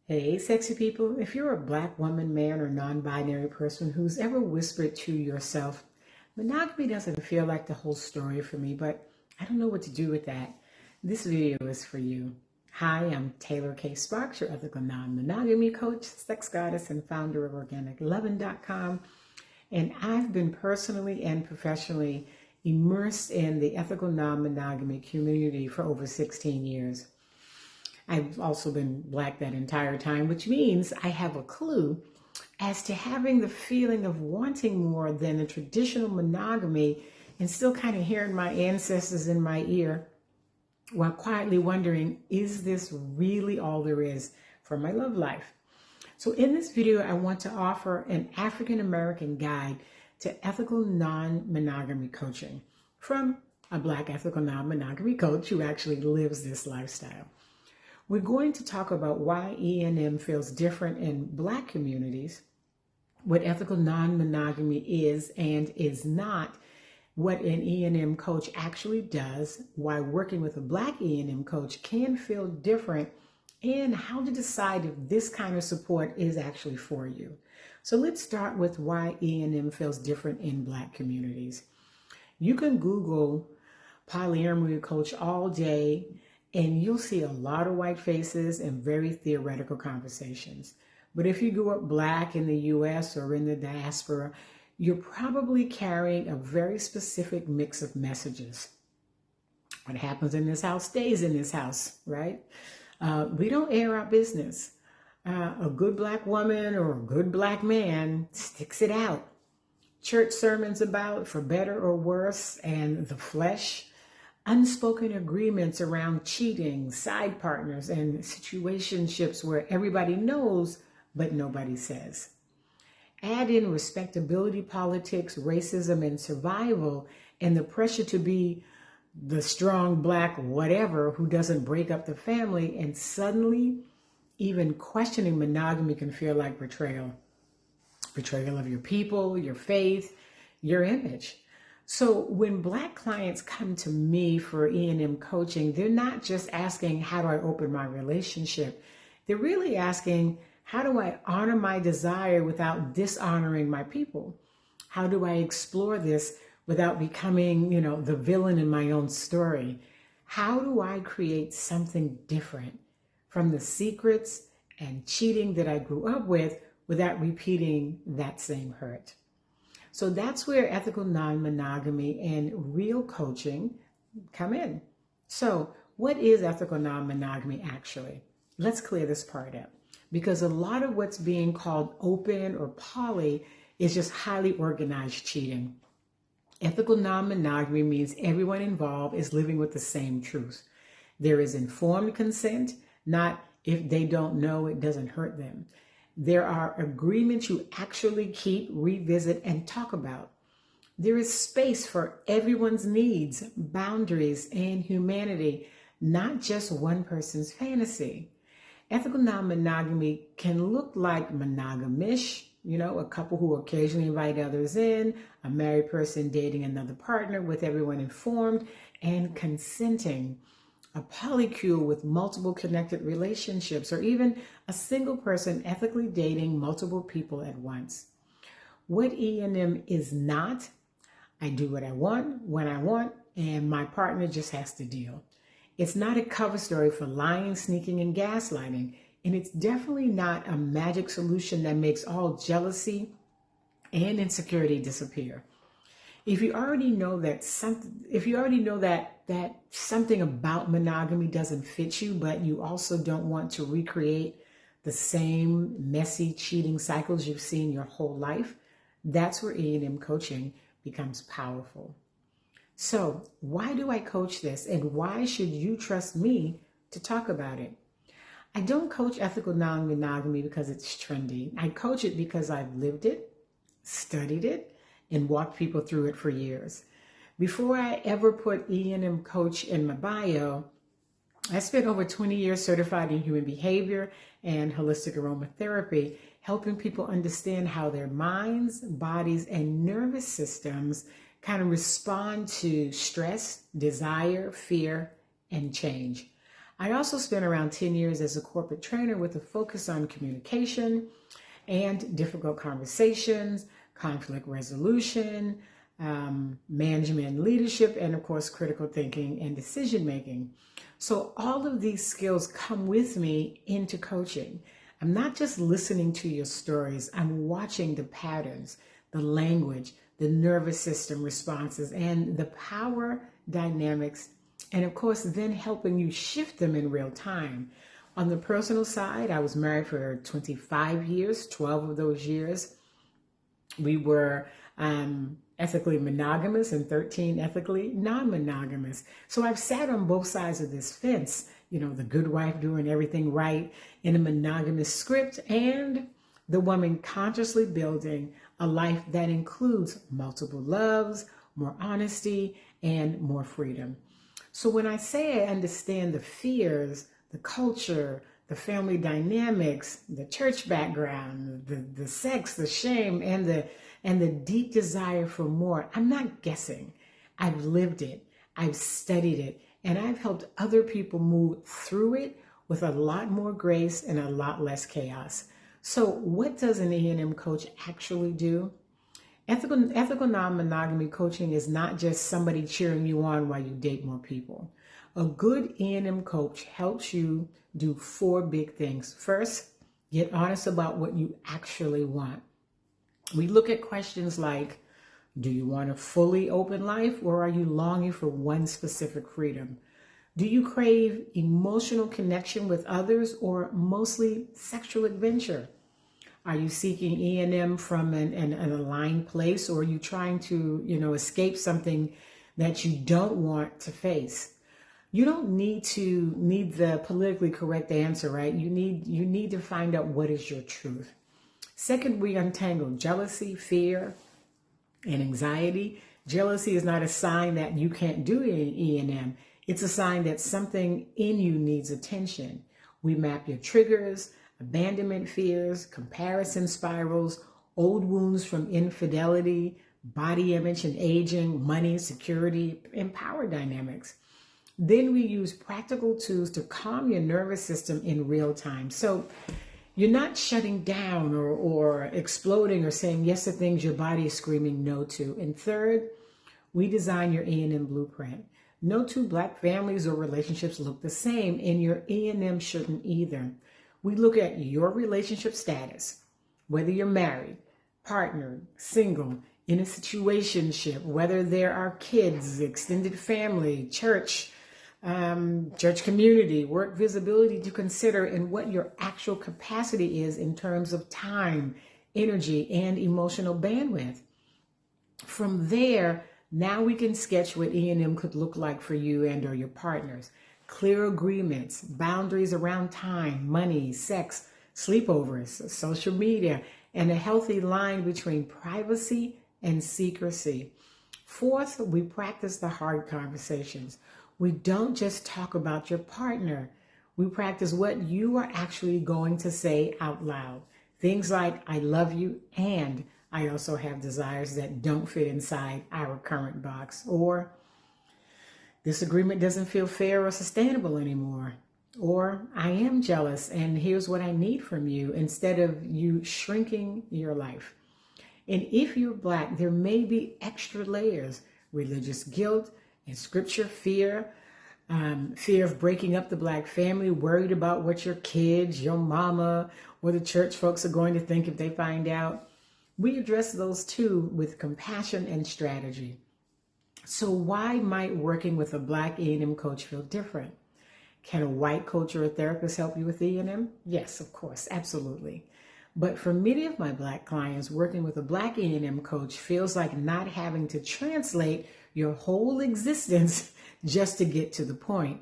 Hey, sexy people, if you're a black woman, man, or non-binary person who's ever whispered to yourself, monogamy doesn't feel like the whole story for me, but I don't know what to do with that, this video is for you. Hi, I'm Taylor K. Sparks, your ethical non-monogamy coach, sex goddess, and founder of OrganicLovin.com. And I've been personally and professionally immersed in the ethical non-monogamy community for over 16 years. I've also been black that entire time, which means I have a clue as to having the feeling of wanting more than the traditional monogamy and still kind of hearing my ancestors in my ear while quietly wondering, is this really all there is for my love life? So in this video, I want to offer an African-American guide to ethical non-monogamy coaching from a black ethical non-monogamy coach who actually lives this lifestyle. We're going to talk about why E&M feels different in black communities, what ethical non-monogamy is and is not, what an E&M coach actually does, why working with a black E&M coach can feel different, and how to decide if this kind of support is actually for you. So let's start with why E&M feels different in black communities. You can Google polyamory coach all day, and you'll see a lot of white faces and very theoretical conversations. But if you grew up black in the US or in the diaspora, you're probably carrying a very specific mix of messages. What happens in this house stays in this house, right? We don't air our business. A good black woman or a good black man sticks it out. Church sermons about for better or worse and the flesh, unspoken agreements around cheating, side partners, and situationships where everybody knows, but nobody says. Add in respectability politics, racism, and survival, and the pressure to be the strong black whatever who doesn't break up the family, and suddenly even questioning monogamy can feel like betrayal. Betrayal of your people, your faith, your image. So when black clients come to me for E&M coaching, they're not just asking, how do I open my relationship? They're really asking, how do I honor my desire without dishonoring my people? How do I explore this without becoming, the villain in my own story? How do I create something different from the secrets and cheating that I grew up with without repeating that same hurt? So that's where ethical non-monogamy and real coaching come in. So what is ethical non-monogamy actually? Let's clear this part up, because a lot of what's being called open or poly is just highly organized cheating. Ethical non-monogamy means everyone involved is living with the same truth. There is informed consent, not if they don't know, it doesn't hurt them. There are agreements you actually keep, revisit, and talk about. There is space for everyone's needs, boundaries, and humanity, not just one person's fantasy. Ethical non-monogamy can look like monogamish, a couple who occasionally invite others in, a married person dating another partner with everyone informed and consenting, a polycule with multiple connected relationships, or even a single person ethically dating multiple people at once. What E&M is not, I do what I want, when I want, and my partner just has to deal. It's not a cover story for lying, sneaking, and gaslighting, and it's definitely not a magic solution that makes all jealousy and insecurity disappear. If you already know that something about monogamy doesn't fit you, but you also don't want to recreate the same messy cheating cycles you've seen your whole life, that's where E&M coaching becomes powerful. So why do I coach this, and why should you trust me to talk about it? I don't coach ethical non-monogamy because it's trendy. I coach it because I've lived it, studied it, and walked people through it for years. Before I ever put E&M coach in my bio, I spent over 20 years certified in human behavior and holistic aromatherapy, helping people understand how their minds, bodies, and nervous systems kind of respond to stress, desire, fear, and change. I also spent around 10 years as a corporate trainer with a focus on communication and difficult conversations, conflict resolution, management and leadership, and of course, critical thinking and decision making. So all of these skills come with me into coaching. I'm not just listening to your stories, I'm watching the patterns, the language, the nervous system responses, and the power dynamics, and of course, then helping you shift them in real time. On the personal side, I was married for 25 years, 12 of those years. We were ethically monogamous and 13 ethically non-monogamous. So I've sat on both sides of this fence, you know, the good wife doing everything right in a monogamous script, and the woman consciously building a life that includes multiple loves, more honesty, and more freedom. So when I say I understand the fears, the culture, the family dynamics, the church background, the sex, the shame, and the deep desire for more, I'm not guessing. I've lived it, I've studied it, and I've helped other people move through it with a lot more grace and a lot less chaos. So what does an E&M coach actually do? Ethical non-monogamy coaching is not just somebody cheering you on while you date more people. A good E&M coach helps you do 4 big things. First, get honest about what you actually want. We look at questions like, do you want a fully open life, or are you longing for one specific freedom? Do you crave emotional connection with others, or mostly sexual adventure? Are you seeking E&M from an aligned place, or are you trying to, escape something that you don't want to face? You don't need the politically correct answer, right? You need to find out what is your truth. Second, we untangle jealousy, fear, and anxiety. Jealousy is not a sign that you can't do E&M. It's a sign that something in you needs attention. We map your triggers, abandonment fears, comparison spirals, old wounds from infidelity, body image and aging, money, security, and power dynamics. Then we use practical tools to calm your nervous system in real time. So you're not shutting down or exploding or saying yes to things your body is screaming no to. And third, we design your E&M blueprint. No 2 Black families or relationships look the same, and your E&M shouldn't either. We look at your relationship status, whether you're married, partnered, single, in a situationship, whether there are kids, extended family, church community, work visibility to consider, and what your actual capacity is in terms of time, energy, and emotional bandwidth. From there, now we can sketch what E&M could look like for you and or your partners. Clear agreements, boundaries around time, money, sex, sleepovers, social media, and a healthy line between privacy and secrecy. Fourth, we practice the hard conversations. We don't just talk about your partner. We practice what you are actually going to say out loud. Things like, I love you, and I also have desires that don't fit inside our current box. Or, this agreement doesn't feel fair or sustainable anymore. Or, I am jealous, and here's what I need from you, instead of you shrinking your life. And if you're Black, there may be extra layers: religious guilt and scripture fear, fear of breaking up the Black family, worried about what your kids, your mama, or the church folks are going to think if they find out. We address those too with compassion and strategy. So why might working with a Black E&M coach feel different? Can a white coach or a therapist help you with E&M? Yes, of course, absolutely. But for many of my Black clients, working with a Black E&M coach feels like not having to translate your whole existence just to get to the point.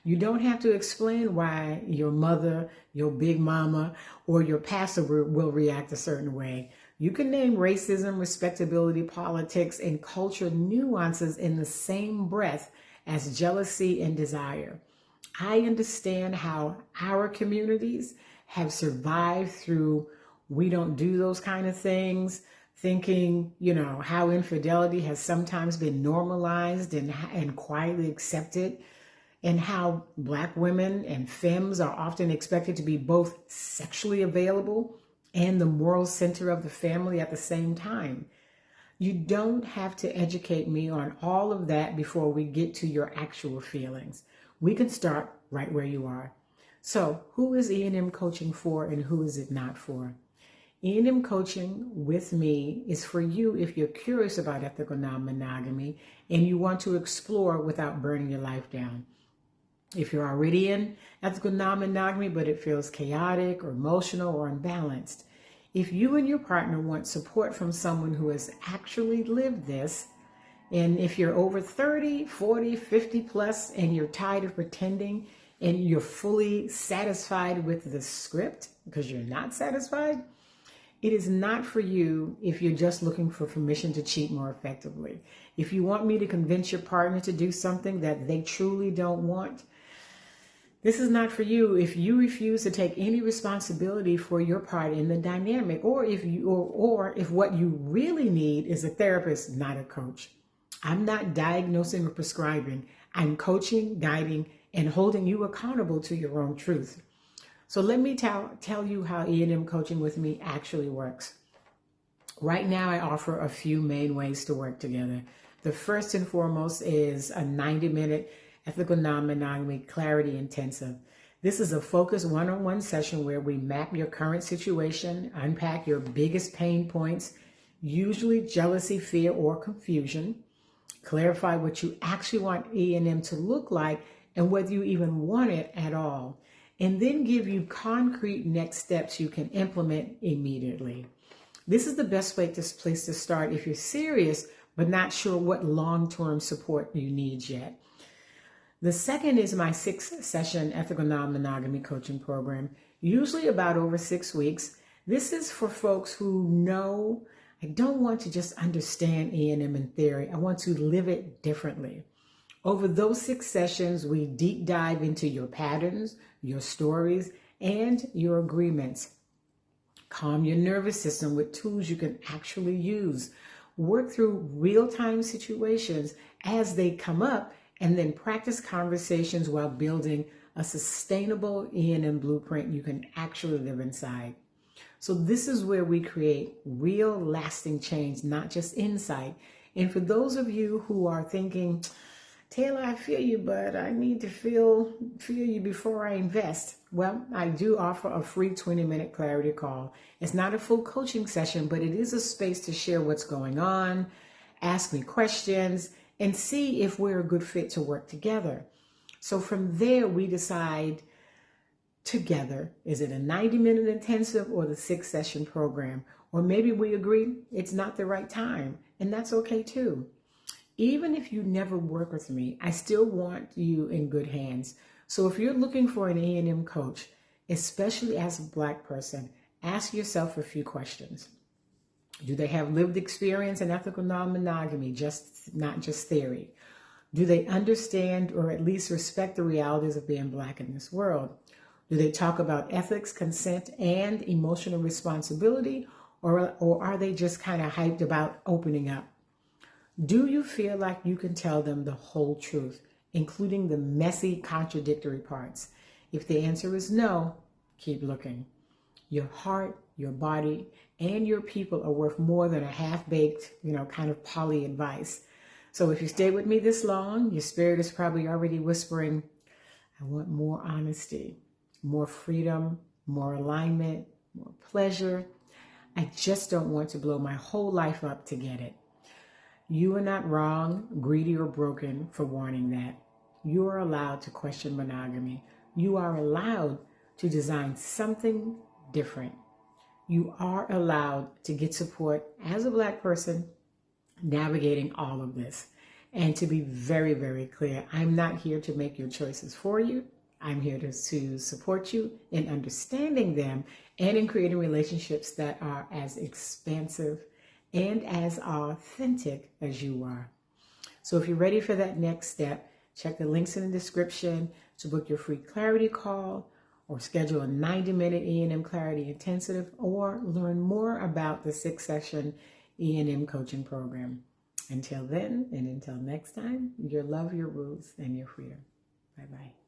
You don't have to explain why your mother, your big mama, or your pastor will react a certain way. You can name racism, respectability, politics, and culture nuances in the same breath as jealousy and desire. I understand how our communities have survived through we don't do those kind of things, thinking, how infidelity has sometimes been normalized and quietly accepted. and how Black women and femmes are often expected to be both sexually available and the moral center of the family at the same time. You don't have to educate me on all of that before we get to your actual feelings. We can start right where you are. So, who is E&M coaching for and who is it not for? E&M coaching with me is for you if you're curious about ethical non-monogamy and you want to explore without burning your life down. If you're already in ethical non-monogamy, but it feels chaotic or emotional or unbalanced. If you and your partner want support from someone who has actually lived this, and if you're over 30, 40, 50 plus, and you're tired of pretending and you're fully satisfied with the script because you're not satisfied, it is not for you if you're just looking for permission to cheat more effectively. If you want me to convince your partner to do something that they truly don't want, this is not for you if you refuse to take any responsibility for your part in the dynamic, or if what you really need is a therapist, not a coach. I'm not diagnosing or prescribing. I'm coaching, guiding, and holding you accountable to your own truth. So let me tell you how E&M coaching with me actually works. Right now, I offer a few main ways to work together. The first and foremost is a 90-minute ethical non-monogamy clarity intensive. This is a focused one-on-one session where we map your current situation, unpack your biggest pain points, usually jealousy, fear, or confusion, clarify what you actually want E&M to look like and whether you even want it at all, and then give you concrete next steps you can implement immediately. This is the best place to start if you're serious but not sure what long-term support you need yet. The second is my 6-session ethical non-monogamy coaching program, usually about over 6 weeks. This is for folks who know I don't want to just understand E&M in theory. I want to live it differently. Over those 6 sessions, we deep dive into your patterns, your stories, and your agreements. Calm your nervous system with tools you can actually use. Work through real-time situations as they come up, and then practice conversations while building a sustainable E&M blueprint you can actually live inside. So this is where we create real lasting change, not just insight. And for those of you who are thinking, Taylor, I feel you, but I need to feel you before I invest. Well, I do offer a free 20-minute clarity call. It's not a full coaching session, but it is a space to share what's going on, ask me questions, and see if we're a good fit to work together. So from there, we decide together, is it a 90-minute intensive or the 6-session program? Or maybe we agree it's not the right time, and that's okay too. Even if you never work with me, I still want you in good hands. So if you're looking for an E&M coach, especially as a Black person, ask yourself a few questions. Do they have lived experience in ethical non-monogamy, not just theory? Do they understand or at least respect the realities of being Black in this world? Do they talk about ethics, consent, and emotional responsibility, or are they just kind of hyped about opening up? Do you feel like you can tell them the whole truth, including the messy, contradictory parts? If the answer is no, keep looking. Your heart, your body, and your people are worth more than a half-baked, kind of poly advice. So if you stay with me this long, your spirit is probably already whispering, I want more honesty, more freedom, more alignment, more pleasure. I just don't want to blow my whole life up to get it. You are not wrong, greedy, or broken for wanting that. You are allowed to question monogamy. You are allowed to design something different. You are allowed to get support as a Black person navigating all of this. And to be very, very clear, I'm not here to make your choices for you. I'm here to support you in understanding them and in creating relationships that are as expansive and as authentic as you are. So if you're ready for that next step, check the links in the description to book your free clarity call or schedule a 90-minute E&M clarity intensive or learn more about the 6-session E&M coaching program. Until then, and until next time, your love, your rules, and your freedom. Bye-bye.